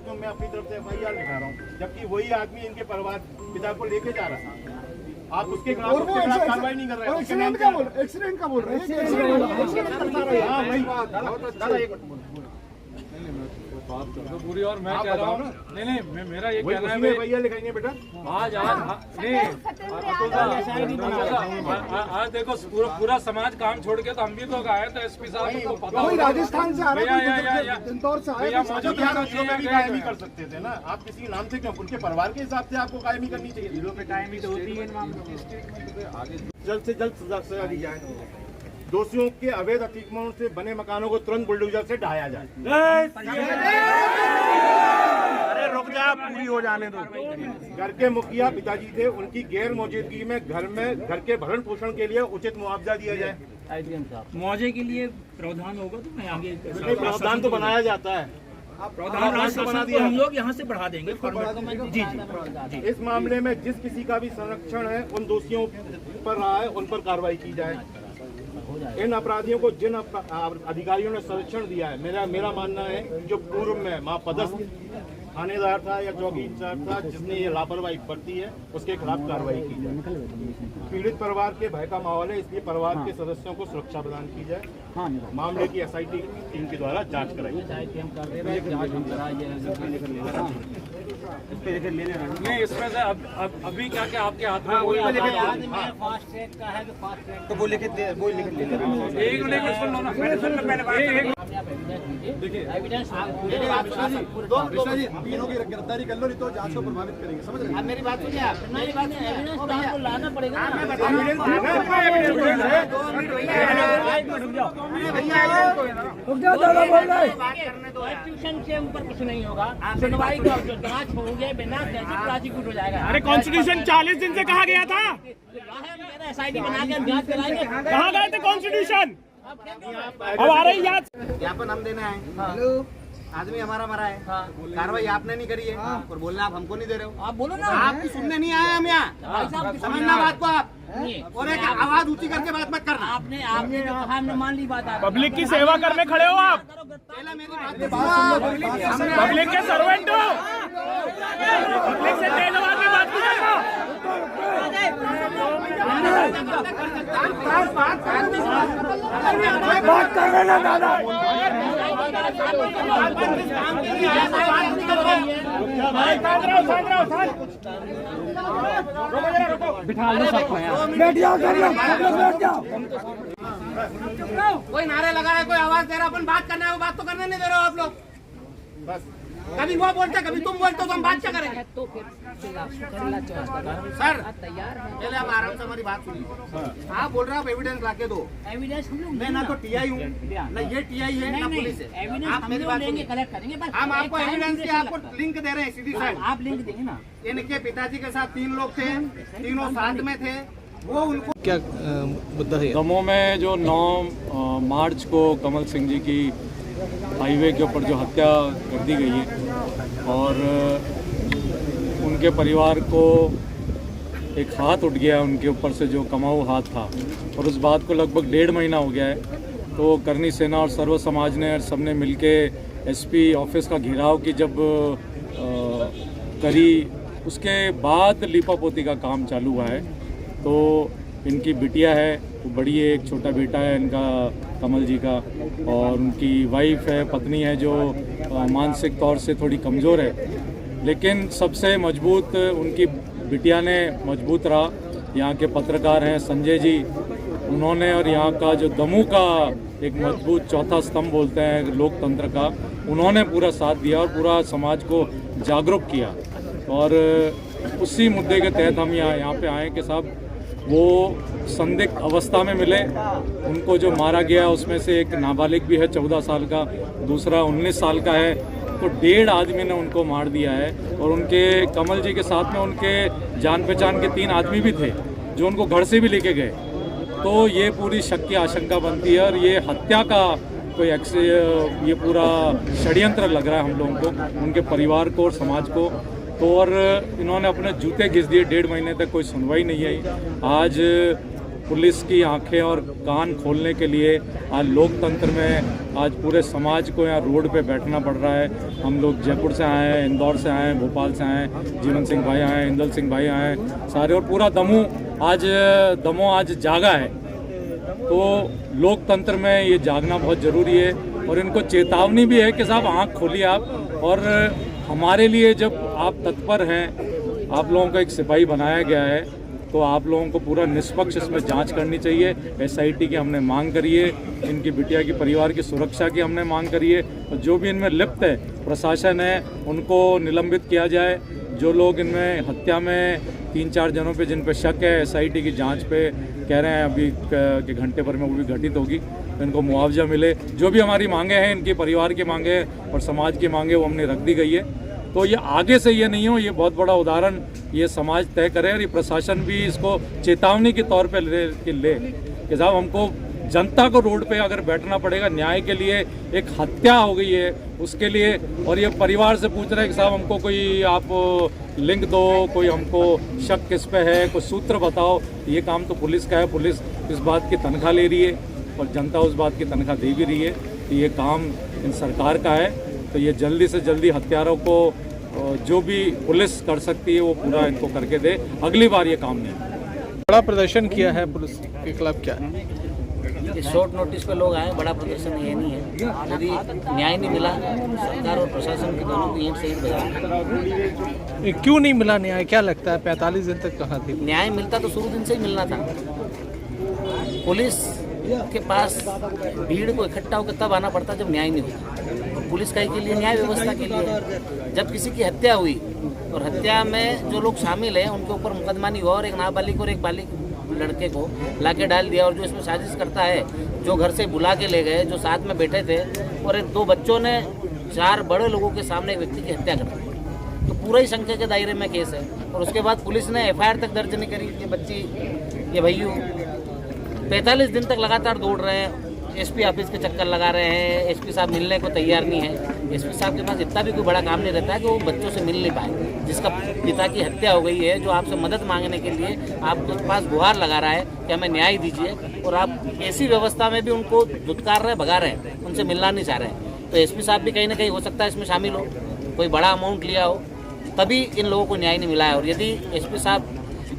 तो मैं अपनी तरफ से एफआईआर लिखा रहा हूँ, जबकि वही आदमी इनके परिवार पिता को लेके जा रहा था। आप उसके खिलाफ कार्रवाई नहीं कर रहे हो। एक्सीडेंट का बोल रहे हैं। हाँ भाई बात कर पूरी। और मैं कह रहा हूँ नहीं मेरा ये कहना है भैया लिखाएंगे बेटा आज आज देखो पूरा समाज काम छोड़ के तो हम भी लोग आए, तो एसपी साहब को पता होगा। राजस्थान से आ रहे हैं, इंदौर से आए हैं, कायमी कर सकते थे ना। आप किसी नाम से क्यों? उनके परिवार के हिसाब से आपको कायमी करनी चाहिए। जिलों में कायमी तो होती है। जल्द से जल्द सजा दी जाए। दोषियों के अवैध अतिक्रमण से बने मकानों को तुरंत बुलडोजर से ढाया जाए। अरे रुक जा, पूरी हो जाने दो। घर के मुखिया पिताजी थे, उनकी गैर मौजूदगी में घर के भरण पोषण के लिए उचित मुआवजा दिया जाए। मुआवजे के लिए प्रावधान होगा तो मैं आगे प्रावधान तो बनाया जाता है। हम लोग यहाँ से बढ़ा देंगे। जी। इस मामले में जिस किसी का भी संरक्षण है, उन दोषियों पर रहा है, उन पर कार्रवाई की जाए। इन अपराधियों को जिन अधिकारियों ने संरक्षण दिया है, मेरा मानना है जो पूर्व में महापदस्थ थानेदार था या चौकी इंचार्ज था, जिसने ये लापरवाही बरती है, उसके खिलाफ कार्रवाई की जाए। पीड़ित परिवार के भय का माहौल है, इसलिए परिवार के सदस्यों को सुरक्षा प्रदान की जाए। मामले की एसआईटी टीम के द्वारा जांच कराई नहीं। इसमें से अभी क्या क्या आपके हाथ में फास्ट ट्रैक का है, फास्ट ट्रैक तो वो लिख ले तीनों की गिरफ्तारी कर लो, नहीं तो जांच को प्रभावित करेंगे। समझ रहे हैं? मेरी बात सुनिए आप। मेरी बात आपको लाना पड़ेगा। कॉन्स्टिट्यूशन से ऊपर कुछ नहीं होगा। सुनवाई का जांच होंगे बिना प्रोसिक्यूट हो जाएगा। अरे कॉन्स्टिट्यूशन 40 दिन से कहा गया था। एसआईटी बना के जांच कराएंगे। कहाँ गए थे कॉन्स्टिट्यूशन? हमारे याद ज्ञापन हम देना है। आदमी हमारा मरा है, कार्रवाई आपने नहीं करी है और बोलना आप हमको नहीं दे रहे हो। आप बोलो ना, आपको सुनने नहीं आए हम यहाँ। समझना बात को आप, और एक आवाज ऊंची करके बात मत करना। आपने जो कहा हमने मान ली बात। पब्लिक की सेवा करने खड़े हो आप। पहले मेरी बात पब्लिक के सर्वेंट हो, पब्लिक से तेज आवाज में बात करेगा। बात कर रहे ना दादा। बिठा लो सबको यहाँ। बैठ जाओ, बैठ जाओ। कोई नारे लगा रहा है, कोई आवाज दे रहा है, अपन बात करना है, वो बात तो करने नहीं दे रहे हो आप लोग। कभी वो बोलते, कभी तुम बोलते हो, तो हम बात क्या करेंगे? तो फिर सर पहले आप आराम से हमारी बात सुनिए। आप बोल रहे हो एविडेंस लाके दो। एविडेंस मैं ना तो टीआई हूँ, ना ये टीआई है, ना पुलिस है। एविडेंस आप मेरी बात लेंगे, कलेक्ट करेंगे। हम आपको एविडेंस के आपको लिंक दे रहे हैं सीधी साइड। आप लिंक देंगे ना। इनके पिताजी के साथ 3 लोग थे, तीनों साथ में थे। क्या मुद्दा है? दमोह में जो 9 मार्च को कमल सिंह जी की हाईवे के ऊपर जो हत्या कर दी गई है और उनके परिवार को एक हाथ उठ गया उनके ऊपर से, जो कमाऊ हाथ था, और उस बात को लगभग 1.5 महीना हो गया है। तो करनी सेना और सर्व समाज ने सबने मिलके एसपी ऑफिस का घेराव की जब करी, उसके बाद लीपापोती का काम चालू हुआ है। तो इनकी बिटिया है, वो बड़ी है, एक छोटा बेटा है इनका कमल जी का, और उनकी वाइफ है, पत्नी है, जो मानसिक तौर से थोड़ी कमज़ोर है, लेकिन सबसे मजबूत उनकी बिटिया ने मजबूत रहा। यहाँ के पत्रकार हैं संजय जी, उन्होंने, और यहाँ का जो दमोह का एक मजबूत चौथा स्तंभ बोलते हैं लोकतंत्र का, उन्होंने पूरा साथ दिया और पूरा समाज को जागरूक किया। और उसी मुद्दे के तहत हम यहाँ पे आए कि साहब वो संदिग्ध अवस्था में मिले। उनको जो मारा गया उसमें से एक नाबालिग भी है 14 साल का, दूसरा 19 साल का है। तो 1.5 आदमी ने उनको मार दिया है। और उनके कमल जी के साथ में उनके जान पहचान के 3 आदमी भी थे जो उनको घर से भी लेके गए। तो ये पूरी शक की आशंका बनती है और ये हत्या का कोई ये पूरा षड्यंत्र लग रहा है हम लोगों को, उनके परिवार को और समाज को। तो और इन्होंने अपने जूते घिस दिए, 1.5 महीने तक कोई सुनवाई नहीं आई। आज पुलिस की आंखें और कान खोलने के लिए आज लोकतंत्र में आज पूरे समाज को यहाँ रोड पे बैठना पड़ रहा है। हम लोग जयपुर से आए हैं, इंदौर से आए हैं, भोपाल से आए हैं, जीवन सिंह भाई आए हैं, इंदल सिंह भाई आए हैं, सारे, और पूरा दमोह आज जागा है। तो लोकतंत्र में ये जागना बहुत ज़रूरी है और इनको चेतावनी भी है कि साहब आँख खोलिए आप। और हमारे लिए जब आप तत्पर हैं, आप लोगों को एक सिपाही बनाया गया है, तो आप लोगों को पूरा निष्पक्ष इसमें जांच करनी चाहिए। SIT की हमने मांग करी है, इनकी बिटिया की परिवार की सुरक्षा की हमने मांग करी है। और जो भी इनमें लिप्त है, प्रशासन है, उनको निलंबित किया जाए। जो लोग इनमें हत्या में 3-4 जनों पे जिन पे शक है, SIT की जांच पे कह रहे हैं अभी के घंटे भर में वो भी घटित होगी, तो इनको मुआवजा मिले। जो भी हमारी मांगे हैं, इनके परिवार की मांगे और समाज की मांगे, वो हमने रख दी गई है। तो ये आगे से ये नहीं हो, ये बहुत बड़ा उदाहरण ये समाज तय करे और ये प्रशासन भी इसको चेतावनी के तौर पे ले कि साहब हमको जनता को रोड पे अगर बैठना पड़ेगा न्याय के लिए, एक हत्या हो गई है उसके लिए, और ये परिवार से पूछ रहे हैं कि साहब हमको कोई आप लिंक दो, कोई हमको शक किस पे है, कोई सूत्र बताओ। ये काम तो पुलिस का है, पुलिस इस बात की तनख्वाह ले रही है और जनता उस बात की तनख्वाह दे भी रही है। तो ये काम इन सरकार का है। तो ये जल्दी से जल्दी हत्यारों को जो भी पुलिस कर सकती है वो पूरा इनको करके दे, अगली बार ये काम नहीं। बड़ा प्रदर्शन किया है पुलिस के खिलाफ, क्या है? ये शॉर्ट नोटिस पे लोग आए, बड़ा प्रदर्शन ये नहीं है। यदि न्याय नहीं मिला, सरकार और प्रशासन की दोनों को ईंट से ईंट बजा। क्यों नहीं मिला न्याय, क्या लगता है? 45 दिन तक कहाँ थी? न्याय मिलता तो शुरू दिन से ही मिलना था। पुलिस के पास भीड़ को इकट्ठा होकर तब आना पड़ता जब न्याय नहीं होता। और पुलिस का के लिए न्याय व्यवस्था के लिए, जब किसी की हत्या हुई और हत्या में जो लोग शामिल हैं उनके ऊपर मुकदमा नहीं हुआ और एक नाबालिग और एक बालिग लड़के को लाके डाल दिया, और जो इसमें साजिश करता है, जो घर से बुला के ले गए, जो साथ में बैठे थे, और 2 बच्चों ने 4 बड़े लोगों के सामने एक व्यक्ति की हत्या कर दी, तो पूरा ही संख्या के दायरे में केस है। और उसके बाद पुलिस ने FIR तक दर्ज नहीं करी। ये बच्ची, ये भैया 45 दिन तक लगातार दौड़ रहे हैं, SP ऑफिस के चक्कर लगा रहे हैं, SP साहब मिलने को तैयार नहीं है। SP साहब के पास इतना भी कोई बड़ा काम नहीं रहता है कि वो बच्चों से मिल नहीं पाए। जिसका पिता की हत्या हो गई है, जो आपसे मदद मांगने के लिए आपके पास गुहार लगा रहा है कि हमें न्याय दीजिए, और आप ऐसी व्यवस्था में भी उनको धुतकार रहे, भगा रहे हैं, उनसे मिलना नहीं चाह रहे हैं। तो SP साहब भी कहीं ना कहीं हो सकता है इसमें शामिल हो, कोई बड़ा अमाउंट लिया हो, तभी इन लोगों को न्याय नहीं मिला है। और यदि SP साहब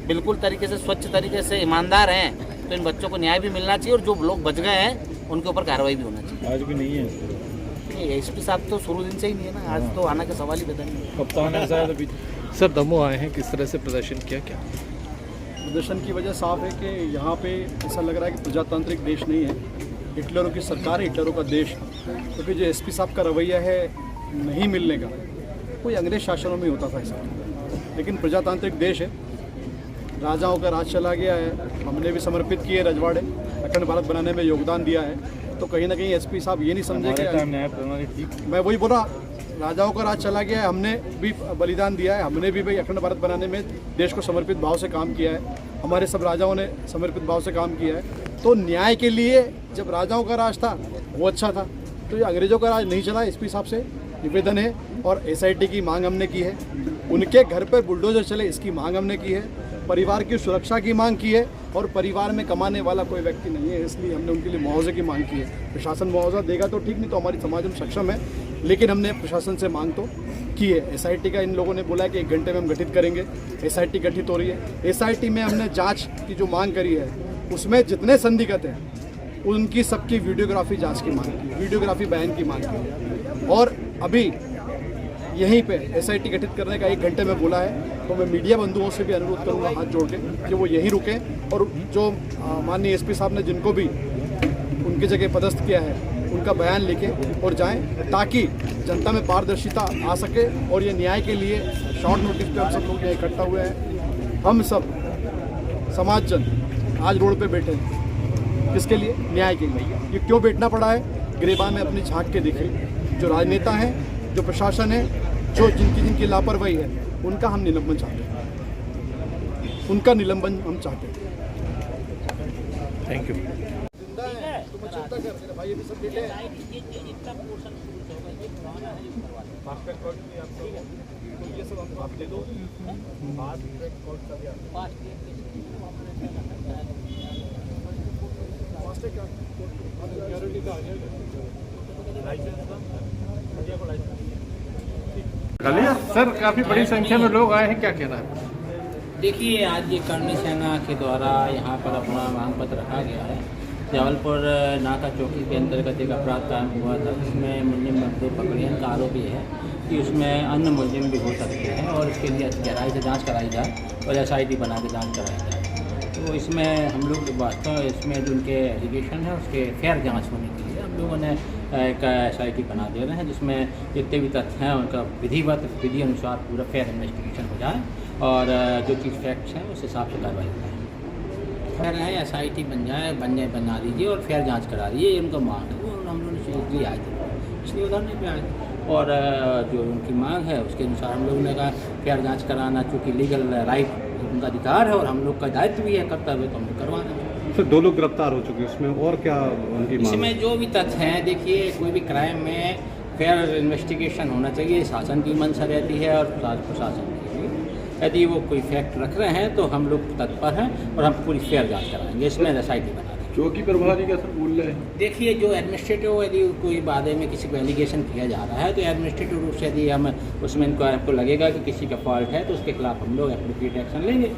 बिल्कुल तरीके से, स्वच्छ तरीके से ईमानदार हैं, तो इन बच्चों को न्याय भी मिलना चाहिए, और जो लोग बच गए हैं उनके ऊपर कार्रवाई भी होना चाहिए। आज भी नहीं है SP साहब तो शुरू दिन से ही नहीं है ना, आज तो आना का सवाल ही पैदा नहीं है। कप्तान है शायद अभी। सर दमोह आए हैं, किस तरह से प्रदर्शन किया? क्या प्रदर्शन की वजह साफ है कि यहाँ पे ऐसा लग रहा है कि प्रजातांत्रिक देश नहीं है, हिटलरों की सरकार है, हिटलरों का देश। क्योंकि जो SP साहब का रवैया है नहीं मिलने का, कोई अंग्रेज शासनों में होता था ऐसा, लेकिन प्रजातांत्रिक देश है, राजाओं का राज चला गया है। हमने भी समर्पित किए रजवाड़े, अखंड भारत बनाने में योगदान दिया है। तो कहीं ना कहीं SP साहब ये नहीं समझे कि मैं वही बोला राजाओं का राज चला गया है, हमने भी बलिदान दिया है, हमने भी भाई अखंड भारत बनाने में देश को समर्पित भाव से काम किया है, हमारे सब राजाओं ने समर्पित भाव से काम किया है। तो न्याय के लिए जब राजाओं का राज था वो अच्छा था, तो ये अंग्रेज़ों का राज नहीं चला। एसपी साहब से निवेदन है और एसआईटी की मांग हमने की है, उनके घर पर बुलडोजर चले इसकी मांग हमने की है, परिवार की सुरक्षा की मांग की है, और परिवार में कमाने वाला कोई व्यक्ति नहीं है, इसलिए हमने उनके लिए मुआवजे की मांग की है। प्रशासन मुआवजा देगा तो ठीक, नहीं तो हमारी समाज में सक्षम है, लेकिन हमने प्रशासन से मांग तो की है। एसआईटी का इन लोगों ने बोला कि 1 घंटे में हम गठित करेंगे, एसआईटी गठित हो रही है। एसआईटी में हमने जाँच की जो मांग करी है उसमें जितने संदिग्ध हैं उनकी सबकी वीडियोग्राफी जाँच की मांग की, वीडियोग्राफी बयान की मांग की, और अभी यहीं पे एसआईटी गठित करने का 1 घंटे में बोला है। तो मैं मीडिया बंधुओं से भी अनुरोध करूंगा हाथ जोड़ के कि वो यहीं रुकें, और जो माननीय एसपी साहब ने जिनको भी उनकी जगह पदस्थ किया है उनका बयान लेके और जाएं, ताकि जनता में पारदर्शिता आ सके। और ये न्याय के लिए शॉर्ट नोटिस पे हम सब लोग यहाँ इकट्ठा हुए हैं। हम सब समाज जन आज रोड पे बैठे हैं, किसके लिए? न्याय के लिए। ये क्यों बैठना पड़ा है? गिरेबान में अपनी झांक के देखिए, जो राजनेता हैं, जो प्रशासन है, जो जिनकी लापरवाही है, उनका हम निलंबन चाहते हैं, उनका निलंबन हम चाहते हैं। Thank you. सर, काफी बड़ी संख्या में लोग आए हैं, क्या कहना है? देखिए, आज ये करणी सेना के द्वारा यहाँ पर अपना मांग पत्र रखा गया है। जबलपुर नाका चौकी के अंतर्गत एक अपराध कायम हुआ था, जिसमें मुलजिम मजदूर पकड़ने का आरोपी है कि उसमें अन्य मुलजिम भी हो सकते हैं, और इसके लिए गहराई से जांच कराई जाए और एसआईटी बना के जांच कराई जाए। तो इसमें हम लोग वास्तव इसमें जो उनके एलिगेशन है उसके फेयर जाँच होने के लिए हम लोगों ने एक एसआईटी बना दे रहे हैं, जिसमें जितने भी तथ्य हैं उनका विधि अनुसार पूरा फेयर इन्वेस्टिगेशन हो जाए, और जो चीज़ फैक्ट्स हैं उस हिसाब से कार्रवाई हो जाए। फेयर है, एसआईटी बना दीजिए और फेयर जांच करा दीजिए, ये उनका मांग है। वो हम लोगों ने इसलिए आए थे, इसलिए उधरने पे आए थे, और जो उनकी मांग है उसके अनुसार हम लोगों ने कहा फेयर जांच कराना, चूँकि लीगल राइट उनका अधिकार है और हम लोग का दायित्व भी है, कर्तव्य, तो हम लोग करवाना। सर, 2 लोग गिरफ्तार हो चुके हैं, उसमें और क्या उनकी मांग? इसमें जो भी तथ्य हैं, देखिए, कोई भी क्राइम में फेयर इन्वेस्टिगेशन होना चाहिए, शासन की मंशा रहती है और प्रशासन की भी। यदि वो कोई फैक्ट रख रहे हैं तो हम लोग तत्पर हैं और हम पूरी फेयर जांच कराएंगे, इसमें एसआईटी बना देंगे। चौकी प्रभारी का सर बोल रहे हैं? देखिए, जो एडमिनिस्ट्रेटिव यदि कोई बारे में किसी को एलिगेशन किया जा रहा है तो एडमिनिस्ट्रेटिव रूप से यदि हम उसमें आपको लगेगा कि किसी का फॉल्ट है तो उसके खिलाफ हम लोग एप्रोप्रिएट एक्शन लेंगे।